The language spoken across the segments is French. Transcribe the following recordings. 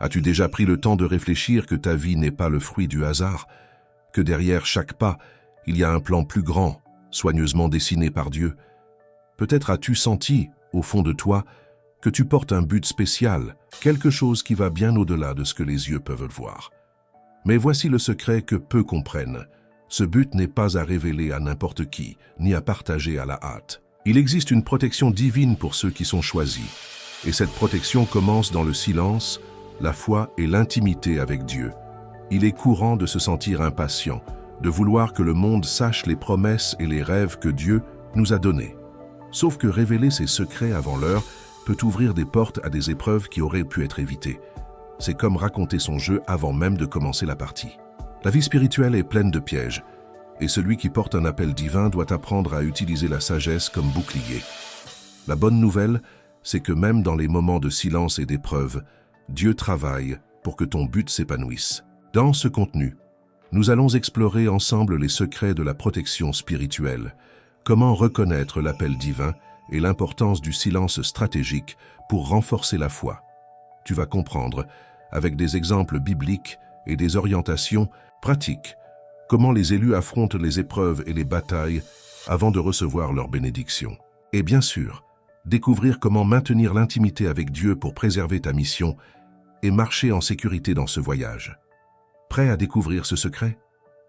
As-tu déjà pris le temps de réfléchir que ta vie n'est pas le fruit du hasard, que derrière chaque pas, il y a un plan plus grand, soigneusement dessiné par Dieu? Peut-être as-tu senti, au fond de toi, que tu portes un but spécial, quelque chose qui va bien au-delà de ce que les yeux peuvent voir. Mais voici le secret que peu comprennent. Ce but n'est pas à révéler à n'importe qui, ni à partager à la hâte. Il existe une protection divine pour ceux qui sont choisis. Et cette protection commence dans le silence, la foi et l'intimité avec Dieu. Il est courant de se sentir impatient, de vouloir que le monde sache les promesses et les rêves que Dieu nous a donnés. Sauf que révéler ses secrets avant l'heure peut ouvrir des portes à des épreuves qui auraient pu être évitées. C'est comme raconter son jeu avant même de commencer la partie. La vie spirituelle est pleine de pièges, et celui qui porte un appel divin doit apprendre à utiliser la sagesse comme bouclier. La bonne nouvelle, c'est que même dans les moments de silence et d'épreuve, Dieu travaille pour que ton but s'épanouisse. Dans ce contenu, nous allons explorer ensemble les secrets de la protection spirituelle, comment reconnaître l'appel divin et l'importance du silence stratégique pour renforcer la foi. Tu vas comprendre, avec des exemples bibliques et des orientations pratiques, comment les élus affrontent les épreuves et les batailles avant de recevoir leur bénédiction. Et bien sûr, découvrir comment maintenir l'intimité avec Dieu pour préserver ta mission et marcher en sécurité dans ce voyage. Prêt à découvrir ce secret?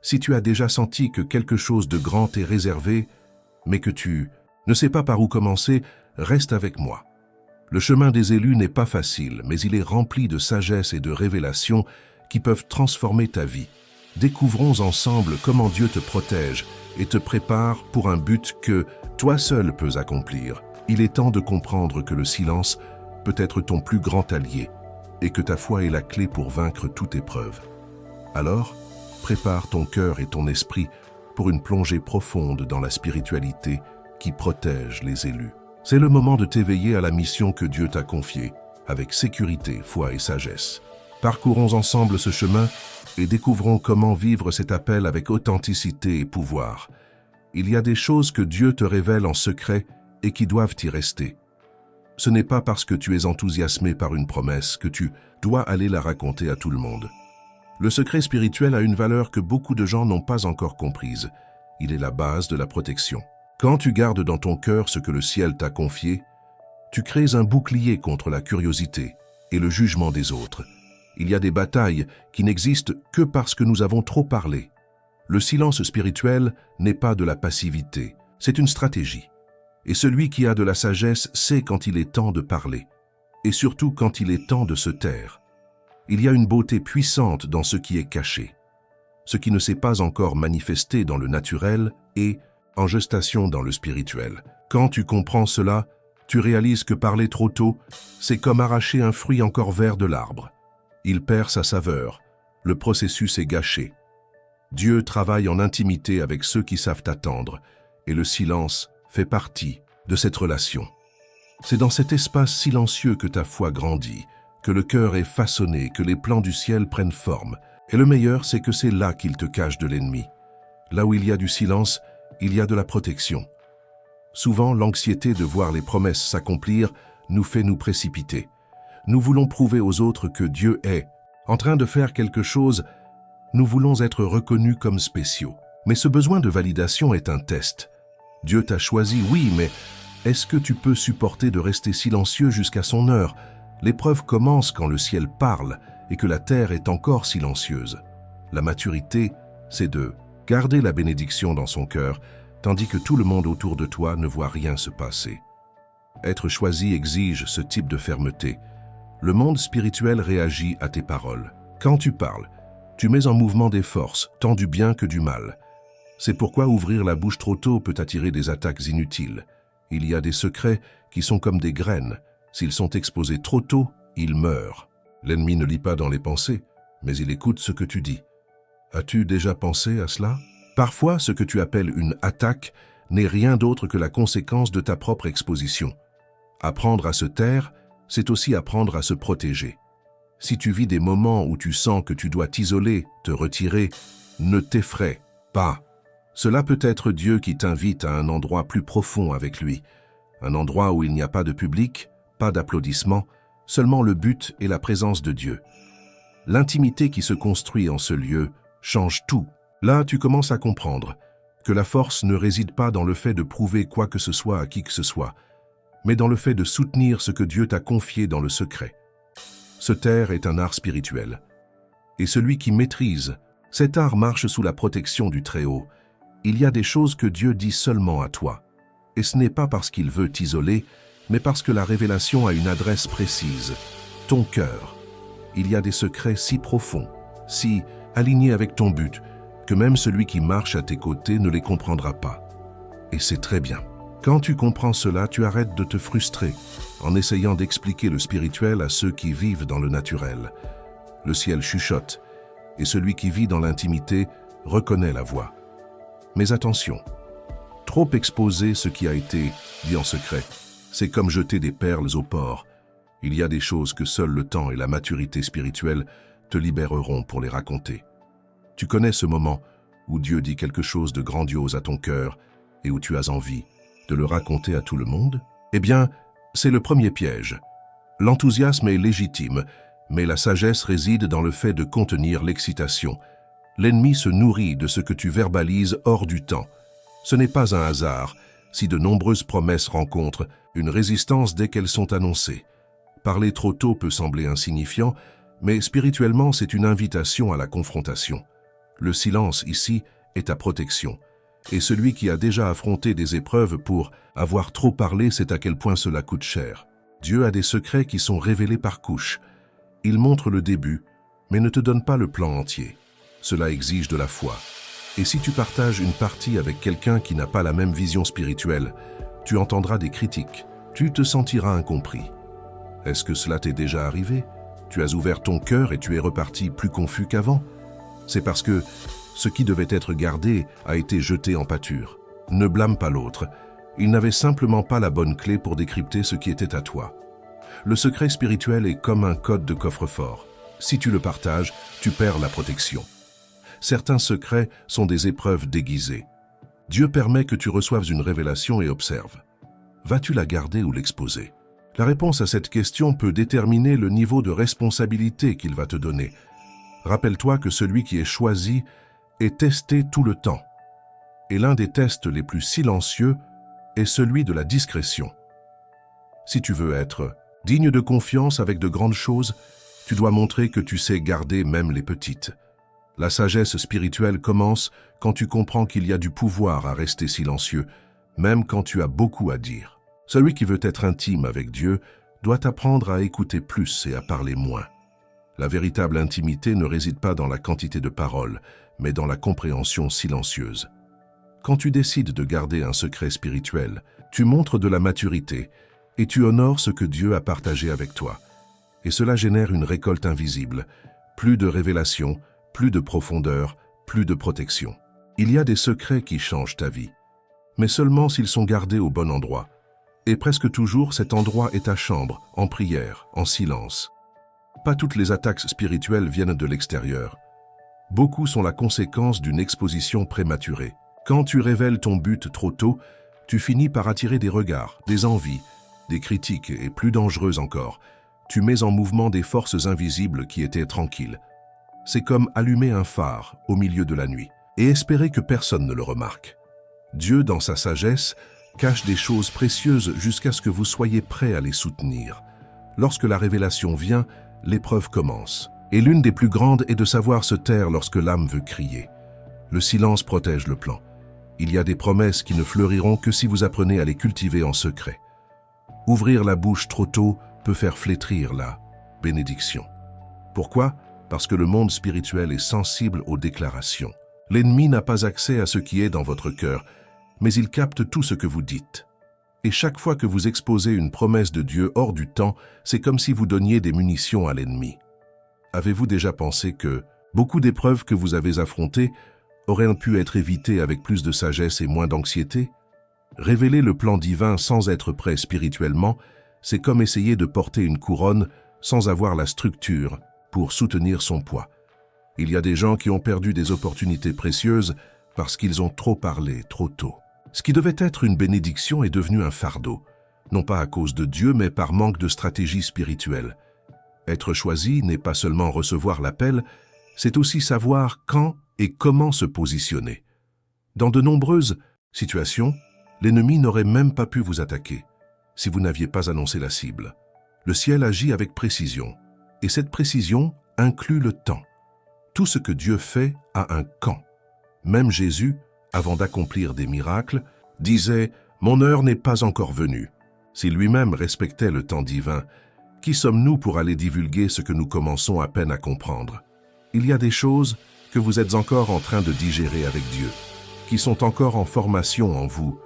Si tu as déjà senti que quelque chose de grand est réservé, mais que tu ne sais pas par où commencer, reste avec moi. Le chemin des élus n'est pas facile, mais il est rempli de sagesse et de révélations qui peuvent transformer ta vie. Découvrons ensemble comment Dieu te protège et te prépare pour un but que toi seul peux accomplir. Il est temps de comprendre que le silence peut être ton plus grand allié et que ta foi est la clé pour vaincre toute épreuve. Alors, prépare ton cœur et ton esprit pour une plongée profonde dans la spiritualité qui protège les élus. C'est le moment de t'éveiller à la mission que Dieu t'a confiée, avec sécurité, foi et sagesse. Parcourons ensemble ce chemin et découvrons comment vivre cet appel avec authenticité et pouvoir. Il y a des choses que Dieu te révèle en secret et qui doivent y rester. Ce n'est pas parce que tu es enthousiasmé par une promesse que tu dois aller la raconter à tout le monde. Le secret spirituel a une valeur que beaucoup de gens n'ont pas encore comprise. Il est la base de la protection. Quand tu gardes dans ton cœur ce que le ciel t'a confié, tu crées un bouclier contre la curiosité et le jugement des autres. Il y a des batailles qui n'existent que parce que nous avons trop parlé. Le silence spirituel n'est pas de la passivité, c'est une stratégie. Et celui qui a de la sagesse sait quand il est temps de parler, et surtout quand il est temps de se taire. Il y a une beauté puissante dans ce qui est caché. Ce qui ne s'est pas encore manifesté dans le naturel est en gestation dans le spirituel. Quand tu comprends cela, tu réalises que parler trop tôt, c'est comme arracher un fruit encore vert de l'arbre. Il perd sa saveur, le processus est gâché. Dieu travaille en intimité avec ceux qui savent attendre, et le silence fait partie de cette relation. C'est dans cet espace silencieux que ta foi grandit, que le cœur est façonné, que les plans du ciel prennent forme. Et le meilleur, c'est que c'est là qu'il te cache de l'ennemi. Là où il y a du silence, il y a de la protection. Souvent, l'anxiété de voir les promesses s'accomplir nous fait nous précipiter. Nous voulons prouver aux autres que Dieu est en train de faire quelque chose. Nous voulons être reconnus comme spéciaux. Mais ce besoin de validation est un test. Dieu t'a choisi, oui, mais est-ce que tu peux supporter de rester silencieux jusqu'à son heure? L'épreuve commence quand le ciel parle et que la terre est encore silencieuse. La maturité, c'est de garder la bénédiction dans son cœur, tandis que tout le monde autour de toi ne voit rien se passer. Être choisi exige ce type de fermeté. Le monde spirituel réagit à tes paroles. Quand tu parles, tu mets en mouvement des forces, tant du bien que du mal. C'est pourquoi ouvrir la bouche trop tôt peut attirer des attaques inutiles. Il y a des secrets qui sont comme des graines. S'ils sont exposés trop tôt, ils meurent. L'ennemi ne lit pas dans les pensées, mais il écoute ce que tu dis. As-tu déjà pensé à cela? Parfois, ce que tu appelles une attaque n'est rien d'autre que la conséquence de ta propre exposition. Apprendre à se taire, c'est aussi apprendre à se protéger. Si tu vis des moments où tu sens que tu dois t'isoler, te retirer, ne t'effraie pas. Cela peut être Dieu qui t'invite à un endroit plus profond avec lui, un endroit où il n'y a pas de public, pas d'applaudissements, seulement le but et la présence de Dieu. L'intimité qui se construit en ce lieu change tout. Là, tu commences à comprendre que la force ne réside pas dans le fait de prouver quoi que ce soit à qui que ce soit, mais dans le fait de soutenir ce que Dieu t'a confié dans le secret. Se taire est un art spirituel. Et celui qui maîtrise cet art marche sous la protection du Très-Haut. Il y a des choses que Dieu dit seulement à toi. Et ce n'est pas parce qu'il veut t'isoler, mais parce que la révélation a une adresse précise, ton cœur. Il y a des secrets si profonds, si alignés avec ton but, que même celui qui marche à tes côtés ne les comprendra pas. Et c'est très bien. Quand tu comprends cela, tu arrêtes de te frustrer en essayant d'expliquer le spirituel à ceux qui vivent dans le naturel. Le ciel chuchote, et celui qui vit dans l'intimité reconnaît la voix. Mais attention, trop exposer ce qui a été dit en secret, c'est comme jeter des perles au port. Il y a des choses que seul le temps et la maturité spirituelle te libéreront pour les raconter. Tu connais ce moment où Dieu dit quelque chose de grandiose à ton cœur et où tu as envie de le raconter à tout le monde? Eh bien, c'est le premier piège. L'enthousiasme est légitime, mais la sagesse réside dans le fait de contenir l'excitation. L'ennemi se nourrit de ce que tu verbalises hors du temps. Ce n'est pas un hasard si de nombreuses promesses rencontrent une résistance dès qu'elles sont annoncées. Parler trop tôt peut sembler insignifiant, mais spirituellement c'est une invitation à la confrontation. Le silence ici est ta protection. Et celui qui a déjà affronté des épreuves pour avoir trop parlé sait à quel point cela coûte cher. Dieu a des secrets qui sont révélés par couches. Il montre le début, mais ne te donne pas le plan entier. Cela exige de la foi. Et si tu partages une partie avec quelqu'un qui n'a pas la même vision spirituelle, tu entendras des critiques, tu te sentiras incompris. Est-ce que cela t'est déjà arrivé? Tu as ouvert ton cœur et tu es reparti plus confus qu'avant? C'est parce que ce qui devait être gardé a été jeté en pâture. Ne blâme pas l'autre. Il n'avait simplement pas la bonne clé pour décrypter ce qui était à toi. Le secret spirituel est comme un code de coffre-fort. Si tu le partages, tu perds la protection. Certains secrets sont des épreuves déguisées. Dieu permet que tu reçoives une révélation et observe. Vas-tu la garder ou l'exposer? La réponse à cette question peut déterminer le niveau de responsabilité qu'il va te donner. Rappelle-toi que celui qui est choisi est testé tout le temps. Et l'un des tests les plus silencieux est celui de la discrétion. Si tu veux être digne de confiance avec de grandes choses, tu dois montrer que tu sais garder même les petites. La sagesse spirituelle commence quand tu comprends qu'il y a du pouvoir à rester silencieux, même quand tu as beaucoup à dire. Celui qui veut être intime avec Dieu doit apprendre à écouter plus et à parler moins. La véritable intimité ne réside pas dans la quantité de paroles, mais dans la compréhension silencieuse. Quand tu décides de garder un secret spirituel, tu montres de la maturité et tu honores ce que Dieu a partagé avec toi. Et cela génère une récolte invisible, plus de révélation, plus de profondeur, plus de protection. Il y a des secrets qui changent ta vie, mais seulement s'ils sont gardés au bon endroit. Et presque toujours, cet endroit est ta chambre, en prière, en silence. Pas toutes les attaques spirituelles viennent de l'extérieur. Beaucoup sont la conséquence d'une exposition prématurée. Quand tu révèles ton but trop tôt, tu finis par attirer des regards, des envies, des critiques et plus dangereuses encore. Tu mets en mouvement des forces invisibles qui étaient tranquilles. C'est comme allumer un phare au milieu de la nuit et espérer que personne ne le remarque. Dieu, dans sa sagesse, cache des choses précieuses jusqu'à ce que vous soyez prêts à les soutenir. Lorsque la révélation vient, l'épreuve commence. Et l'une des plus grandes est de savoir se taire lorsque l'âme veut crier. Le silence protège le plan. Il y a des promesses qui ne fleuriront que si vous apprenez à les cultiver en secret. Ouvrir la bouche trop tôt peut faire flétrir la bénédiction. Pourquoi? Parce que le monde spirituel est sensible aux déclarations. L'ennemi n'a pas accès à ce qui est dans votre cœur, mais il capte tout ce que vous dites. Et chaque fois que vous exposez une promesse de Dieu hors du temps, c'est comme si vous donniez des munitions à l'ennemi. Avez-vous déjà pensé que beaucoup d'épreuves que vous avez affrontées auraient pu être évitées avec plus de sagesse et moins d'anxiété? Révéler le plan divin sans être prêt spirituellement, c'est comme essayer de porter une couronne sans avoir la structure pour soutenir son poids. Il y a des gens qui ont perdu des opportunités précieuses parce qu'ils ont trop parlé trop tôt. Ce qui devait être une bénédiction est devenu un fardeau. non pas à cause de Dieu, mais par manque de stratégie spirituelle. Être choisi n'est pas seulement recevoir l'appel, c'est aussi savoir quand et comment se positionner. Dans de nombreuses situations, l'ennemi n'aurait même pas pu vous attaquer si vous n'aviez pas annoncé la cible. Le ciel agit avec précision, et cette précision inclut le temps. Tout ce que Dieu fait a un quand. Même Jésus, avant d'accomplir des miracles, disait « Mon heure n'est pas encore venue ». S'il lui-même respectait le temps divin, qui sommes-nous pour aller divulguer ce que nous commençons à peine à comprendre? Il y a des choses que vous êtes encore en train de digérer avec Dieu, qui sont encore en formation en vous,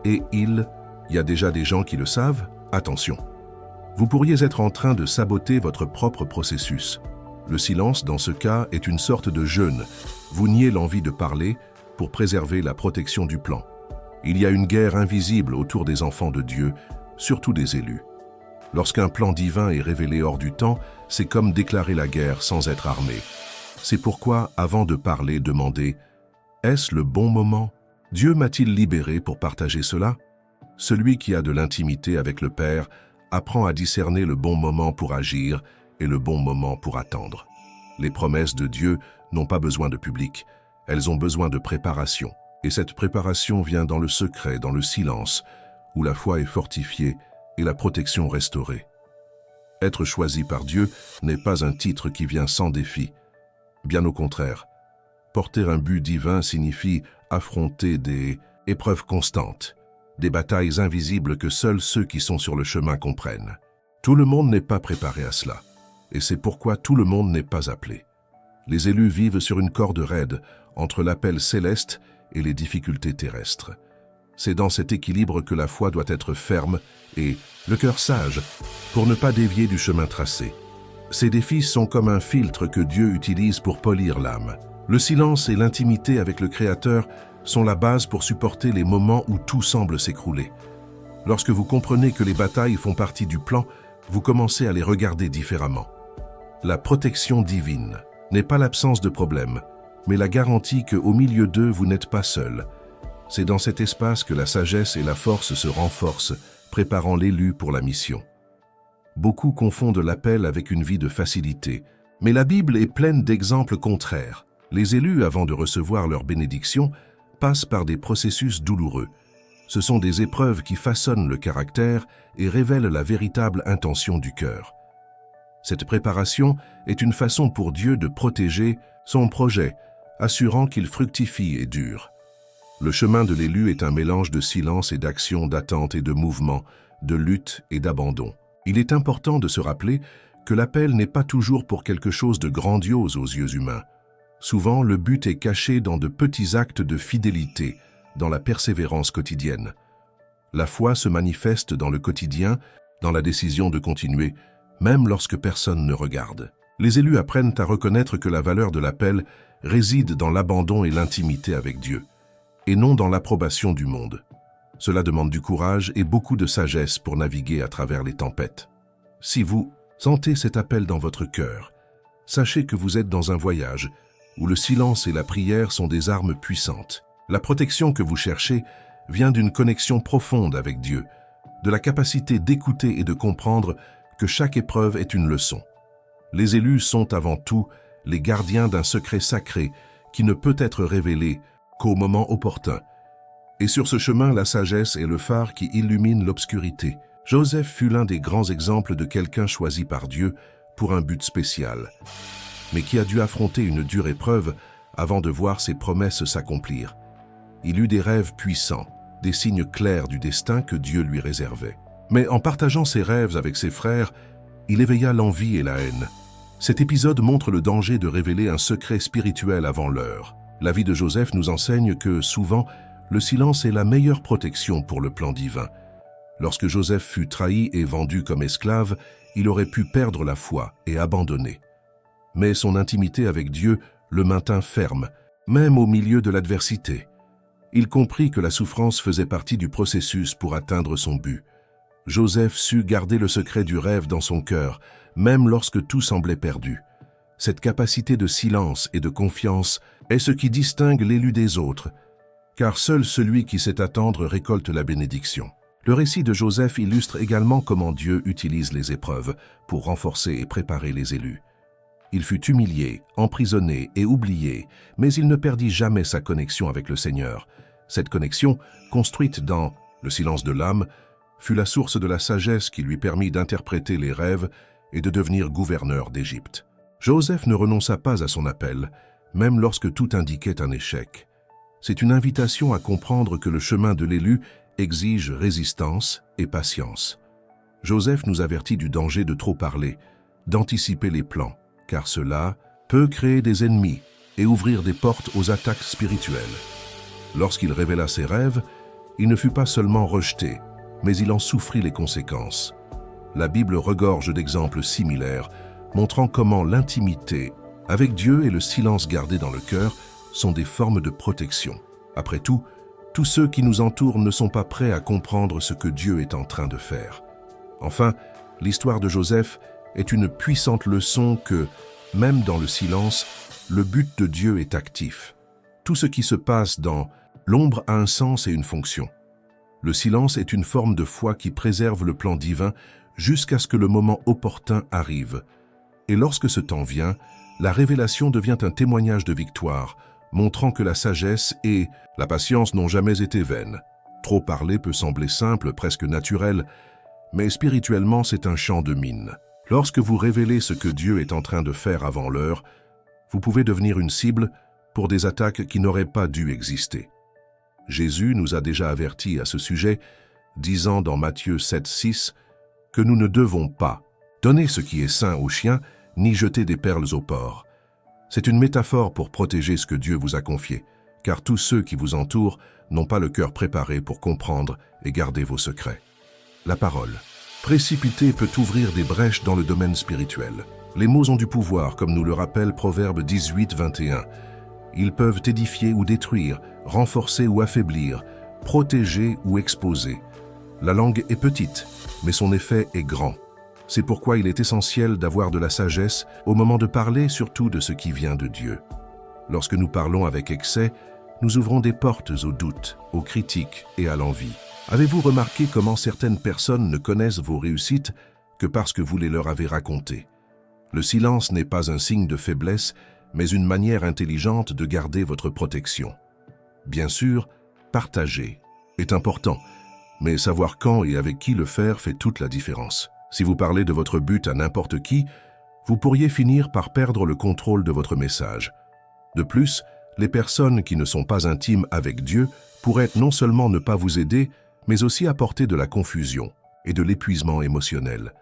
et il y a déjà des gens qui le savent, attention. Vous pourriez être en train de saboter votre propre processus. Le silence, dans ce cas, est une sorte de jeûne. Vous niez l'envie de parler pour préserver la protection du plan. Il y a une guerre invisible autour des enfants de Dieu, surtout des élus. Lorsqu'un plan divin est révélé hors du temps, c'est comme déclarer la guerre sans être armé. C'est pourquoi, avant de parler, demandez « Est-ce le bon moment? Dieu m'a-t-il libéré pour partager cela ?» Celui qui a de l'intimité avec le Père apprend à discerner le bon moment pour agir et le bon moment pour attendre. Les promesses de Dieu n'ont pas besoin de public, elles ont besoin de préparation. Et cette préparation vient dans le secret, dans le silence, où la foi est fortifiée et la protection restaurée. Être choisi par Dieu n'est pas un titre qui vient sans défi. Bien au contraire, porter un but divin signifie affronter des épreuves constantes, des batailles invisibles que seuls ceux qui sont sur le chemin comprennent. Tout le monde n'est pas préparé à cela, et c'est pourquoi tout le monde n'est pas appelé. Les élus vivent sur une corde raide entre l'appel céleste et les difficultés terrestres. C'est dans cet équilibre que la foi doit être ferme et le cœur sage pour ne pas dévier du chemin tracé. Ces défis sont comme un filtre que Dieu utilise pour polir l'âme. Le silence et l'intimité avec le Créateur sont la base pour supporter les moments où tout semble s'écrouler. Lorsque vous comprenez que les batailles font partie du plan, vous commencez à les regarder différemment. La protection divine n'est pas l'absence de problème, mais la garantie qu'au milieu d'eux, vous n'êtes pas seul. C'est dans cet espace que la sagesse et la force se renforcent, préparant l'élu pour la mission. Beaucoup confondent l'appel avec une vie de facilité, mais la Bible est pleine d'exemples contraires. Les élus, avant de recevoir leur bénédiction, passent par des processus douloureux. Ce sont des épreuves qui façonnent le caractère et révèlent la véritable intention du cœur. Cette préparation est une façon pour Dieu de protéger son projet, assurant qu'il fructifie et dure. Le chemin de l'élu est un mélange de silence et d'action, d'attente et de mouvement, de lutte et d'abandon. Il est important de se rappeler que l'appel n'est pas toujours pour quelque chose de grandiose aux yeux humains. Souvent, le but est caché dans de petits actes de fidélité, dans la persévérance quotidienne. La foi se manifeste dans le quotidien, dans la décision de continuer, même lorsque personne ne regarde. Les élus apprennent à reconnaître que la valeur de l'appel réside dans l'abandon et l'intimité avec Dieu, et non dans l'approbation du monde. Cela demande du courage et beaucoup de sagesse pour naviguer à travers les tempêtes. Si vous sentez cet appel dans votre cœur, sachez que vous êtes dans un voyage où le silence et la prière sont des armes puissantes. La protection que vous cherchez vient d'une connexion profonde avec Dieu, de la capacité d'écouter et de comprendre que chaque épreuve est une leçon. Les élus sont avant tout les gardiens d'un secret sacré qui ne peut être révélé qu'au moment opportun. Et sur ce chemin, la sagesse est le phare qui illumine l'obscurité. Joseph fut l'un des grands exemples de quelqu'un choisi par Dieu pour un but spécial, mais qui a dû affronter une dure épreuve avant de voir ses promesses s'accomplir. Il eut des rêves puissants, des signes clairs du destin que Dieu lui réservait. Mais en partageant ses rêves avec ses frères, il éveilla l'envie et la haine. Cet épisode montre le danger de révéler un secret spirituel avant l'heure. La vie de Joseph nous enseigne que, souvent, le silence est la meilleure protection pour le plan divin. Lorsque Joseph fut trahi et vendu comme esclave, il aurait pu perdre la foi et abandonner. Mais son intimité avec Dieu le maintint ferme, même au milieu de l'adversité. Il comprit que la souffrance faisait partie du processus pour atteindre son but. Joseph sut garder le secret du rêve dans son cœur, même lorsque tout semblait perdu. Cette capacité de silence et de confiance est ce qui distingue l'élu des autres, car seul celui qui sait attendre récolte la bénédiction. Le récit de Joseph illustre également comment Dieu utilise les épreuves pour renforcer et préparer les élus. Il fut humilié, emprisonné et oublié, mais il ne perdit jamais sa connexion avec le Seigneur. Cette connexion, construite dans le silence de l'âme, fut la source de la sagesse qui lui permit d'interpréter les rêves et de devenir gouverneur d'Égypte. Joseph ne renonça pas à son appel, même lorsque tout indiquait un échec. C'est une invitation à comprendre que le chemin de l'élu exige résistance et patience. Joseph nous avertit du danger de trop parler, d'anticiper les plans, car cela peut créer des ennemis et ouvrir des portes aux attaques spirituelles. Lorsqu'il révéla ses rêves, il ne fut pas seulement rejeté, mais il en souffrit les conséquences. La Bible regorge d'exemples similaires, montrant comment l'intimité avec Dieu et le silence gardé dans le cœur sont des formes de protection. Après tout, tous ceux qui nous entourent ne sont pas prêts à comprendre ce que Dieu est en train de faire. Enfin, l'histoire de Joseph est une puissante leçon que, même dans le silence, le but de Dieu est actif. Tout ce qui se passe dans l'ombre a un sens et une fonction. Le silence est une forme de foi qui préserve le plan divin jusqu'à ce que le moment opportun arrive. Et lorsque ce temps vient, la révélation devient un témoignage de victoire, montrant que la sagesse et la patience n'ont jamais été vaines. Trop parler peut sembler simple, presque naturel, mais spirituellement c'est un champ de mine. Lorsque vous révélez ce que Dieu est en train de faire avant l'heure, vous pouvez devenir une cible pour des attaques qui n'auraient pas dû exister. Jésus nous a déjà avertis à ce sujet, disant dans Matthieu 7,6 que nous ne devons pas donner ce qui est sain aux chiens, ni jeter des perles aux porcs. C'est une métaphore pour protéger ce que Dieu vous a confié, car tous ceux qui vous entourent n'ont pas le cœur préparé pour comprendre et garder vos secrets. La parole précipitée peut ouvrir des brèches dans le domaine spirituel. Les mots ont du pouvoir, comme nous le rappelle Proverbe 18:21. Ils peuvent édifier ou détruire, renforcer ou affaiblir, protéger ou exposer. La langue est petite, mais son effet est grand. C'est pourquoi il est essentiel d'avoir de la sagesse au moment de parler, surtout de ce qui vient de Dieu. Lorsque nous parlons avec excès, nous ouvrons des portes aux doutes, aux critiques et à l'envie. Avez-vous remarqué comment certaines personnes ne connaissent vos réussites que parce que vous les leur avez racontées? Le silence n'est pas un signe de faiblesse, mais une manière intelligente de garder votre protection. Bien sûr, partager est important, mais savoir quand et avec qui le faire fait toute la différence. Si vous parlez de votre but à n'importe qui, vous pourriez finir par perdre le contrôle de votre message. De plus, les personnes qui ne sont pas intimes avec Dieu pourraient non seulement ne pas vous aider, mais aussi apporter de la confusion et de l'épuisement émotionnel.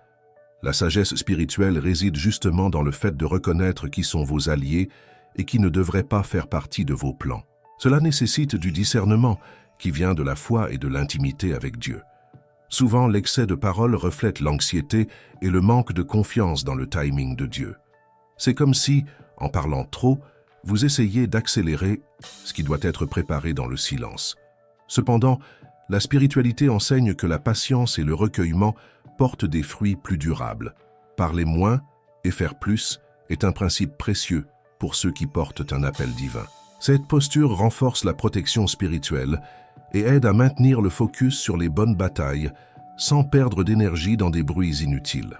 La sagesse spirituelle réside justement dans le fait de reconnaître qui sont vos alliés et qui ne devraient pas faire partie de vos plans. Cela nécessite du discernement qui vient de la foi et de l'intimité avec Dieu. Souvent, l'excès de parole reflète l'anxiété et le manque de confiance dans le timing de Dieu. C'est comme si, en parlant trop, vous essayez d'accélérer ce qui doit être préparé dans le silence. Cependant, la spiritualité enseigne que la patience et le recueillement portent des fruits plus durables. Parler moins et faire plus est un principe précieux pour ceux qui portent un appel divin. Cette posture renforce la protection spirituelle et aide à maintenir le focus sur les bonnes batailles sans perdre d'énergie dans des bruits inutiles.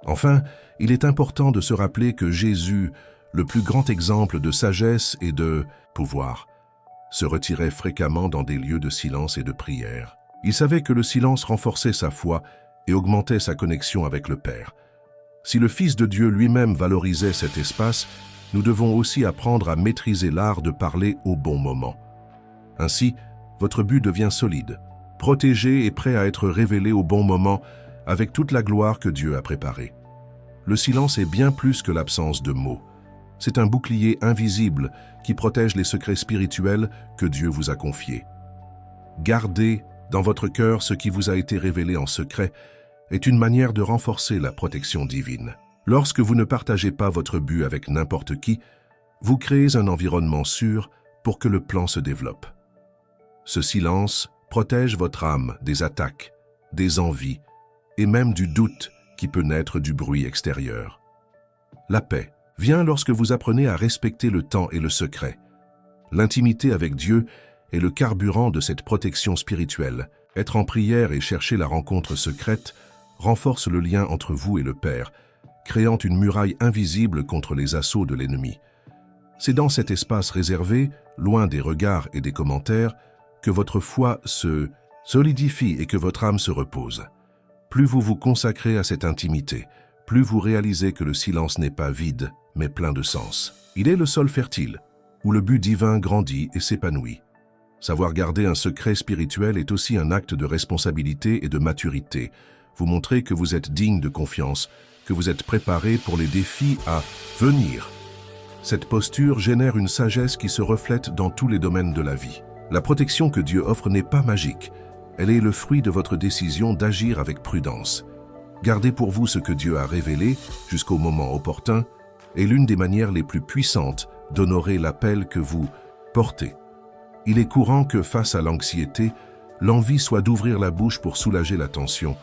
Enfin, il est important de se rappeler que Jésus, le plus grand exemple de sagesse et de pouvoir, se retirait fréquemment dans des lieux de silence et de prière. Il savait que le silence renforçait sa foi et augmentait sa connexion avec le Père. Si le Fils de Dieu lui-même valorisait cet espace, nous devons aussi apprendre à maîtriser l'art de parler au bon moment. Ainsi, votre but devient solide, protégé et prêt à être révélé au bon moment avec toute la gloire que Dieu a préparée. Le silence est bien plus que l'absence de mots. C'est un bouclier invisible qui protège les secrets spirituels que Dieu vous a confiés. Garder dans votre cœur ce qui vous a été révélé en secret est une manière de renforcer la protection divine. Lorsque vous ne partagez pas votre but avec n'importe qui, vous créez un environnement sûr pour que le plan se développe. Ce silence protège votre âme des attaques, des envies et même du doute qui peut naître du bruit extérieur. La paix vient lorsque vous apprenez à respecter le temps et le secret. L'intimité avec Dieu est le carburant de cette protection spirituelle, Être en prière et chercher la rencontre secrète renforce le lien entre vous et le Père, créant une muraille invisible contre les assauts de l'ennemi. C'est dans cet espace réservé, loin des regards et des commentaires, que votre foi se solidifie et que votre âme se repose. Plus vous vous consacrez à cette intimité, plus vous réalisez que le silence n'est pas vide, mais plein de sens. Il est le sol fertile, où le but divin grandit et s'épanouit. Savoir garder un secret spirituel est aussi un acte de responsabilité et de maturité. Vous montrez que vous êtes digne de confiance, que vous êtes préparé pour les défis à venir. Cette posture génère une sagesse qui se reflète dans tous les domaines de la vie. La protection que Dieu offre n'est pas magique. Elle est le fruit de votre décision d'agir avec prudence. Garder pour vous ce que Dieu a révélé jusqu'au moment opportun est l'une des manières les plus puissantes d'honorer l'appel que vous portez. Il est courant que face à l'anxiété, l'envie soit d'ouvrir la bouche pour soulager la tension,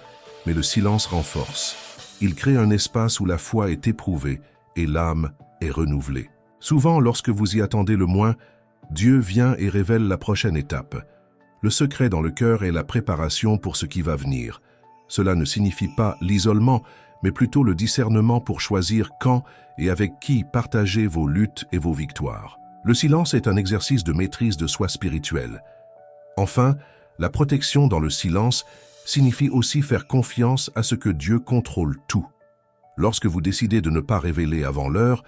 mais le silence renforce. Il crée un espace où la foi est éprouvée et l'âme est renouvelée. Souvent, lorsque vous y attendez le moins, Dieu vient et révèle la prochaine étape. Le secret dans le cœur est la préparation pour ce qui va venir. Cela ne signifie pas l'isolement, mais plutôt le discernement pour choisir quand et avec qui partager vos luttes et vos victoires. Le silence est un exercice de maîtrise de soi spirituelle. Enfin, la protection dans le silence signifie aussi faire confiance à ce que Dieu contrôle tout. Lorsque vous décidez de ne pas révéler avant l'heure,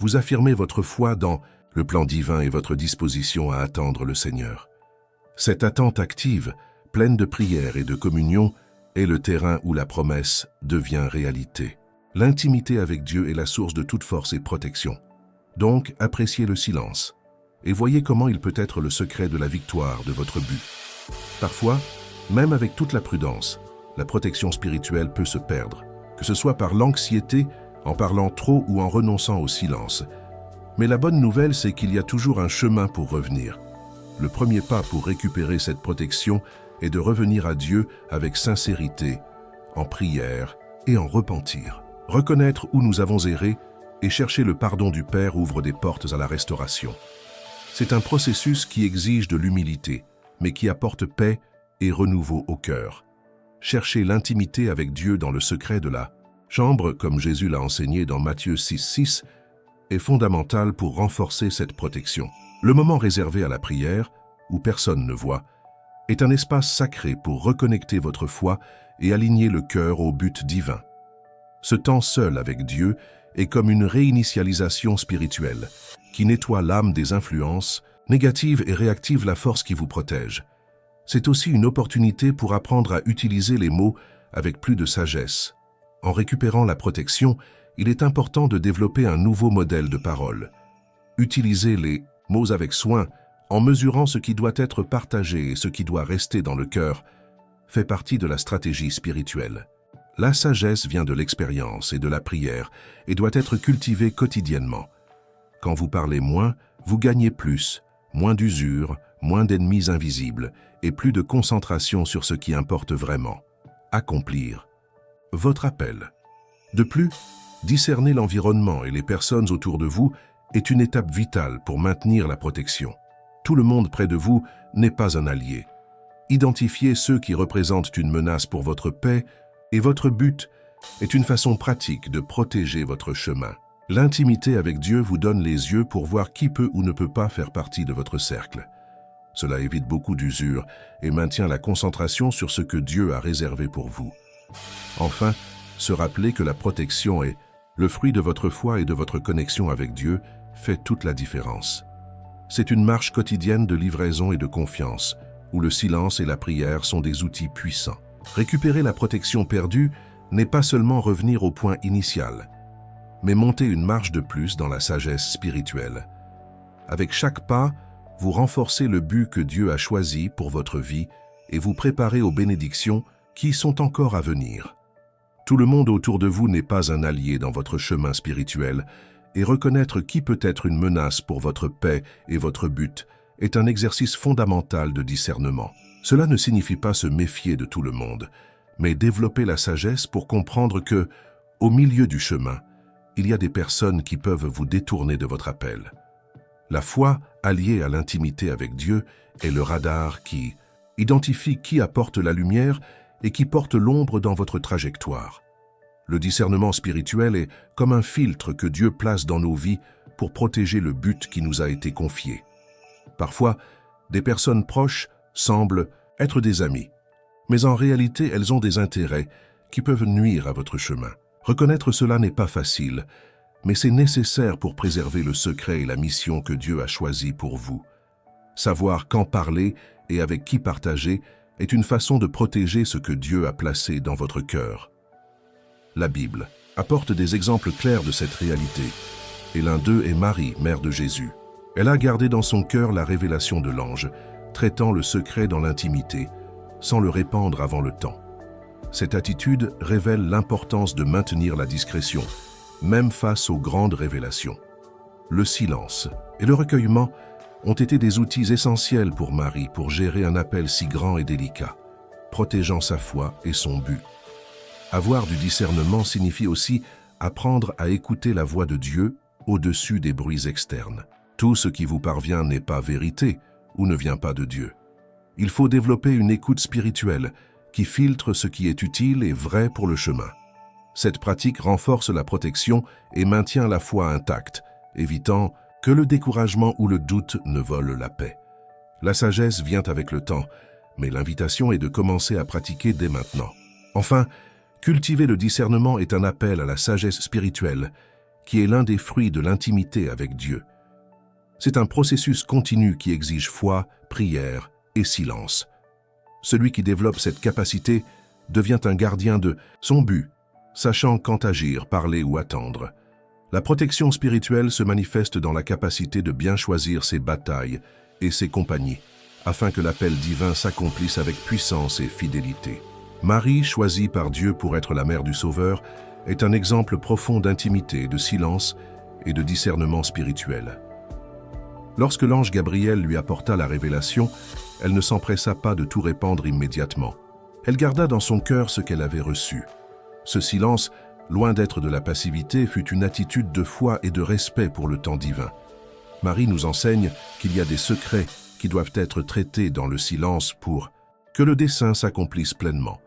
vous affirmez votre foi dans le plan divin et votre disposition à attendre le Seigneur. Cette attente active, pleine de prière et de communion, est le terrain où la promesse devient réalité. L'intimité avec Dieu est la source de toute force et protection. Donc, appréciez le silence et voyez comment il peut être le secret de la victoire de votre but. Parfois, même avec toute la prudence, la protection spirituelle peut se perdre, que ce soit par l'anxiété, en parlant trop ou en renonçant au silence. Mais la bonne nouvelle, c'est qu'il y a toujours un chemin pour revenir. Le premier pas pour récupérer cette protection est de revenir à Dieu avec sincérité, en prière et en repentir. Reconnaître où nous avons erré et chercher le pardon du Père ouvre des portes à la restauration. C'est un processus qui exige de l'humilité, mais qui apporte paix et renouveau au cœur. Chercher l'intimité avec Dieu dans le secret de la chambre, comme Jésus l'a enseigné dans Matthieu 6,6, est fondamental pour renforcer cette protection. Le moment réservé à la prière, où personne ne voit, est un espace sacré pour reconnecter votre foi et aligner le cœur au but divin. Ce temps seul avec Dieu est comme une réinitialisation spirituelle qui nettoie l'âme des influences négatives et réactive la force qui vous protège. C'est aussi une opportunité pour apprendre à utiliser les mots avec plus de sagesse. En récupérant la protection, il est important de développer un nouveau modèle de parole. Utilisez les mots avec soin, en mesurant ce qui doit être partagé et ce qui doit rester dans le cœur, fait partie de la stratégie spirituelle. La sagesse vient de l'expérience et de la prière et doit être cultivée quotidiennement. Quand vous parlez moins, vous gagnez plus, moins d'usure, moins d'ennemis invisibles et plus de concentration sur ce qui importe vraiment. Accomplir votre appel. De plus, discerner l'environnement et les personnes autour de vous est une étape vitale pour maintenir la protection. Tout le monde près de vous n'est pas un allié. Identifiez ceux qui représentent une menace pour votre paix et votre but est une façon pratique de protéger votre chemin. L'intimité avec Dieu vous donne les yeux pour voir qui peut ou ne peut pas faire partie de votre cercle. Cela évite beaucoup d'usure et maintient la concentration sur ce que Dieu a réservé pour vous. Enfin, se rappeler que la protection est le fruit de votre foi et de votre connexion avec Dieu fait toute la différence. C'est une marche quotidienne de livraison et de confiance, où le silence et la prière sont des outils puissants. Récupérer la protection perdue n'est pas seulement revenir au point initial, mais monter une marche de plus dans la sagesse spirituelle. Avec chaque pas, vous renforcez le but que Dieu a choisi pour votre vie et vous préparez aux bénédictions qui sont encore à venir. Tout le monde autour de vous n'est pas un allié dans votre chemin spirituel, et reconnaître qui peut être une menace pour votre paix et votre but est un exercice fondamental de discernement. Cela ne signifie pas se méfier de tout le monde, mais développer la sagesse pour comprendre que, au milieu du chemin, il y a des personnes qui peuvent vous détourner de votre appel. La foi, alliée à l'intimité avec Dieu, est le radar qui Identifie qui apporte la lumière et qui porte l'ombre dans votre trajectoire. Le discernement spirituel est comme un filtre que Dieu place dans nos vies pour protéger le but qui nous a été confié. Parfois, des personnes proches semblent être des amis, mais en réalité, elles ont des intérêts qui peuvent nuire à votre chemin. Reconnaître cela n'est pas facile, mais c'est nécessaire pour préserver le secret et la mission que Dieu a choisi pour vous. Savoir quand parler et avec qui partager est une façon de protéger ce que Dieu a placé dans votre cœur. La Bible apporte des exemples clairs de cette réalité, et l'un d'eux est Marie, mère de Jésus. Elle a gardé dans son cœur la révélation de l'ange, traitant le secret dans l'intimité, sans le répandre avant le temps. Cette attitude révèle l'importance de maintenir la discrétion, même face aux grandes révélations. Le silence et le recueillement ont été des outils essentiels pour Marie pour gérer un appel si grand et délicat, protégeant sa foi et son but. Avoir du discernement signifie aussi apprendre à écouter la voix de Dieu au-dessus des bruits externes. Tout ce qui vous parvient n'est pas vérité ou ne vient pas de Dieu. Il faut développer une écoute spirituelle qui filtre ce qui est utile et vrai pour le chemin. Cette pratique renforce la protection et maintient la foi intacte, évitant que le découragement ou le doute ne volent la paix. La sagesse vient avec le temps, mais l'invitation est de commencer à pratiquer dès maintenant. Enfin, cultiver le discernement est un appel à la sagesse spirituelle, qui est l'un des fruits de l'intimité avec Dieu. C'est un processus continu qui exige foi, prière et silence. Celui qui développe cette capacité devient un gardien de son but, sachant quand agir, parler ou attendre. La protection spirituelle se manifeste dans la capacité de bien choisir ses batailles et ses compagnies, afin que l'appel divin s'accomplisse avec puissance et fidélité. Marie, choisie par Dieu pour être la mère du Sauveur, est un exemple profond d'intimité, de silence et de discernement spirituel. Lorsque l'ange Gabriel lui apporta la révélation, elle ne s'empressa pas de tout répandre immédiatement. Elle garda dans son cœur ce qu'elle avait reçu. Ce silence, loin d'être de la passivité, fut une attitude de foi et de respect pour le temps divin. Marie nous enseigne qu'il y a des secrets qui doivent être traités dans le silence pour que le dessein s'accomplisse pleinement.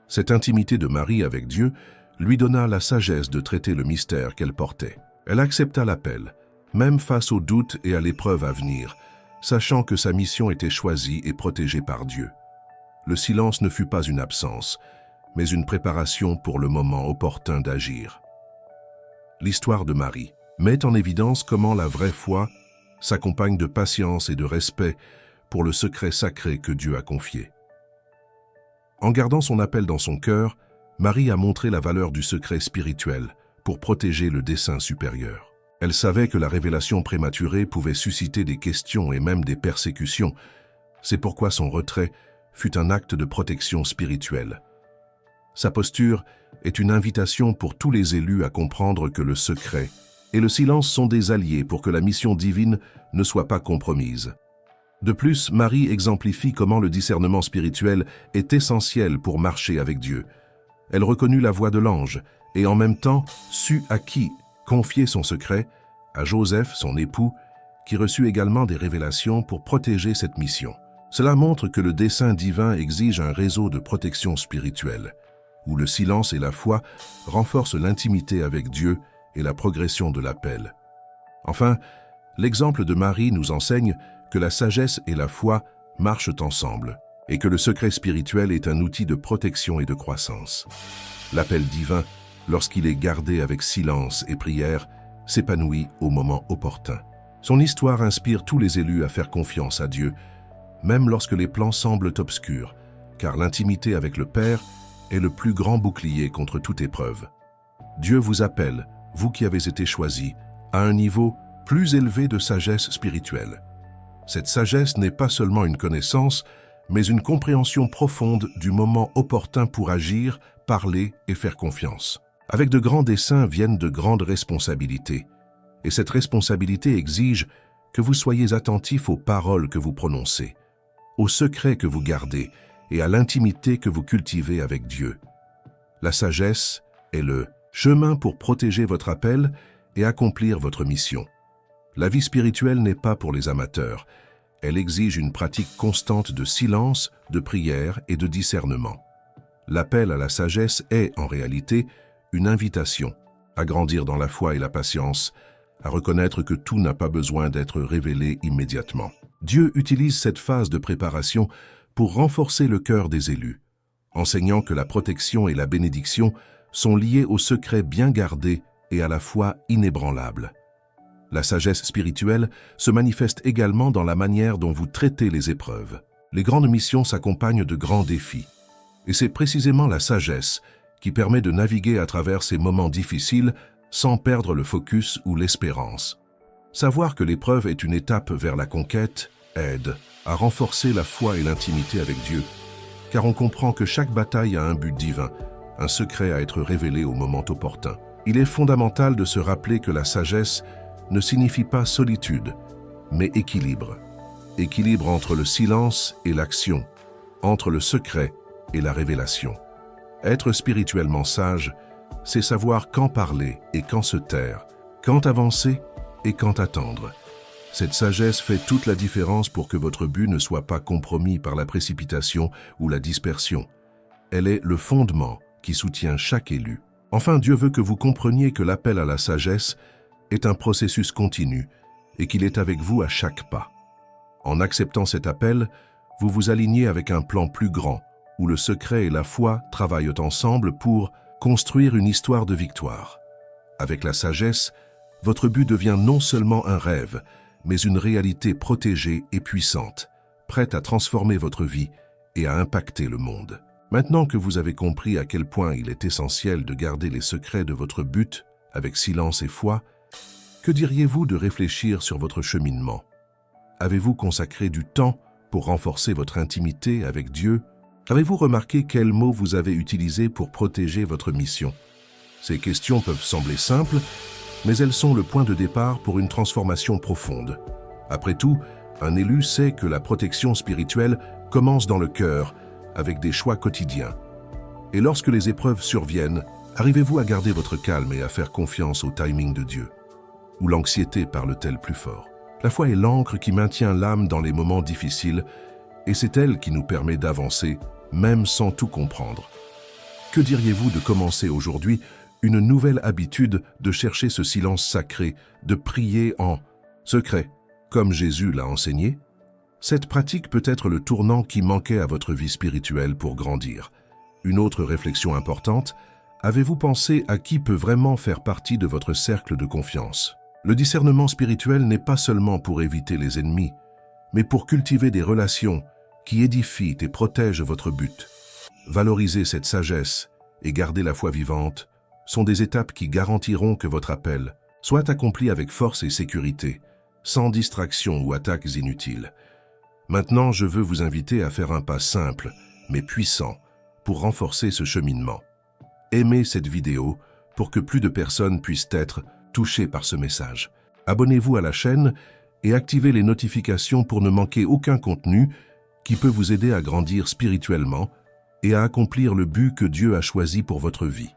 Cette intimité de Marie avec Dieu lui donna la sagesse de traiter le mystère qu'elle portait. Elle accepta l'appel, même face aux doutes et à l'épreuve à venir, sachant que sa mission était choisie et protégée par Dieu. Le silence ne fut pas une absence, mais une préparation pour le moment opportun d'agir. L'histoire de Marie met en évidence comment la vraie foi s'accompagne de patience et de respect pour le secret sacré que Dieu a confié. En gardant son appel dans son cœur, Marie a montré la valeur du secret spirituel pour protéger le dessein supérieur. Elle savait que la révélation prématurée pouvait susciter des questions et même des persécutions. C'est pourquoi son retrait fut un acte de protection spirituelle. Sa posture est une invitation pour tous les élus à comprendre que le secret et le silence sont des alliés pour que la mission divine ne soit pas compromise. De plus, Marie exemplifie comment le discernement spirituel est essentiel pour marcher avec Dieu. Elle reconnut la voix de l'ange et en même temps sut à qui confier son secret, à Joseph, son époux, qui reçut également des révélations pour protéger cette mission. Cela montre que le dessein divin exige un réseau de protection spirituelle, où le silence et la foi renforcent l'intimité avec Dieu et la progression de l'appel. Enfin, l'exemple de Marie nous enseigne que la sagesse et la foi marchent ensemble, et que le secret spirituel est un outil de protection et de croissance. L'appel divin, lorsqu'il est gardé avec silence et prière, s'épanouit au moment opportun. Son histoire inspire tous les élus à faire confiance à Dieu, même lorsque les plans semblent obscurs, car l'intimité avec le Père est le plus grand bouclier contre toute épreuve. Dieu vous appelle, vous qui avez été choisis, à un niveau plus élevé de sagesse spirituelle. Cette sagesse n'est pas seulement une connaissance, mais une compréhension profonde du moment opportun pour agir, parler et faire confiance. Avec de grands desseins viennent de grandes responsabilités, et cette responsabilité exige que vous soyez attentifs aux paroles que vous prononcez, aux secrets que vous gardez et à l'intimité que vous cultivez avec Dieu. La sagesse est le chemin pour protéger votre appel et accomplir votre mission. La vie spirituelle n'est pas pour les amateurs, Elle exige une pratique constante de silence, de prière et de discernement. L'appel à la sagesse est, en réalité, une invitation à grandir dans la foi et la patience, à reconnaître que tout n'a pas besoin d'être révélé immédiatement. Dieu utilise cette phase de préparation pour renforcer le cœur des élus, enseignant que la protection et la bénédiction sont liées au secret bien gardé et à la foi inébranlable. La sagesse spirituelle se manifeste également dans la manière dont vous traitez les épreuves. Les grandes missions s'accompagnent de grands défis. Et c'est précisément la sagesse qui permet de naviguer à travers ces moments difficiles sans perdre le focus ou l'espérance. Savoir que l'épreuve est une étape vers la conquête aide à renforcer la foi et l'intimité avec Dieu, car on comprend que chaque bataille a un but divin, un secret à être révélé au moment opportun. Il est fondamental de se rappeler que la sagesse ne signifie pas solitude, mais équilibre. Équilibre entre le silence et l'action, entre le secret et la révélation. Être spirituellement sage, c'est savoir quand parler et quand se taire, quand avancer et quand attendre. Cette sagesse fait toute la différence pour que votre but ne soit pas compromis par la précipitation ou la dispersion. Elle est le fondement qui soutient chaque élu. Enfin, Dieu veut que vous compreniez que l'appel à la sagesse est un processus continu et qu'il est avec vous à chaque pas. En acceptant cet appel, vous vous alignez avec un plan plus grand, où le secret et la foi travaillent ensemble pour construire une histoire de victoire. Avec la sagesse, votre but devient non seulement un rêve, mais une réalité protégée et puissante, prête à transformer votre vie et à impacter le monde. Maintenant que vous avez compris à quel point il est essentiel de garder les secrets de votre but avec silence et foi, que diriez-vous de réfléchir sur votre cheminement? Avez-vous consacré du temps pour renforcer votre intimité avec Dieu? Avez-vous remarqué quels mots vous avez utilisés pour protéger votre mission? Ces questions peuvent sembler simples, mais elles sont le point de départ pour une transformation profonde. Après tout, un élu sait que la protection spirituelle commence dans le cœur, avec des choix quotidiens. Et lorsque les épreuves surviennent, arrivez-vous à garder votre calme et à faire confiance au timing de Dieu? Ou l'anxiété parle-t-elle plus fort? La foi est l'encre qui maintient l'âme dans les moments difficiles, et c'est elle qui nous permet d'avancer, même sans tout comprendre. Que diriez-vous de commencer aujourd'hui une nouvelle habitude de chercher ce silence sacré, de prier en secret, comme Jésus l'a enseigné? Cette pratique peut être le tournant qui manquait à votre vie spirituelle pour grandir. Une autre réflexion importante, avez-vous pensé à qui peut vraiment faire partie de votre cercle de confiance? Le discernement spirituel n'est pas seulement pour éviter les ennemis, mais pour cultiver des relations qui édifient et protègent votre but. Valoriser cette sagesse et garder la foi vivante sont des étapes qui garantiront que votre appel soit accompli avec force et sécurité, sans distraction ou attaques inutiles. Maintenant, je veux vous inviter à faire un pas simple, mais puissant, pour renforcer ce cheminement. Aimez cette vidéo pour que plus de personnes puissent être touchées par ce message. Abonnez-vous à la chaîne et activez les notifications pour ne manquer aucun contenu qui peut vous aider à grandir spirituellement et à accomplir le but que Dieu a choisi pour votre vie.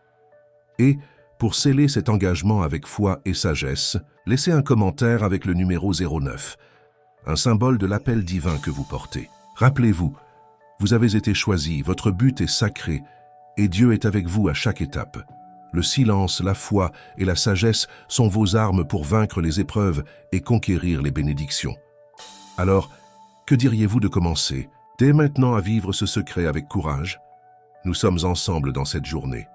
Et, pour sceller cet engagement avec foi et sagesse, laissez un commentaire avec le numéro 09, un symbole de l'appel divin que vous portez. Rappelez-vous, vous avez été choisi, votre but est sacré, et Dieu est avec vous à chaque étape. Le silence, la foi et la sagesse sont vos armes pour vaincre les épreuves et conquérir les bénédictions. Alors, que diriez-vous de commencer dès maintenant à vivre ce secret avec courage? Nous sommes ensemble dans cette journée.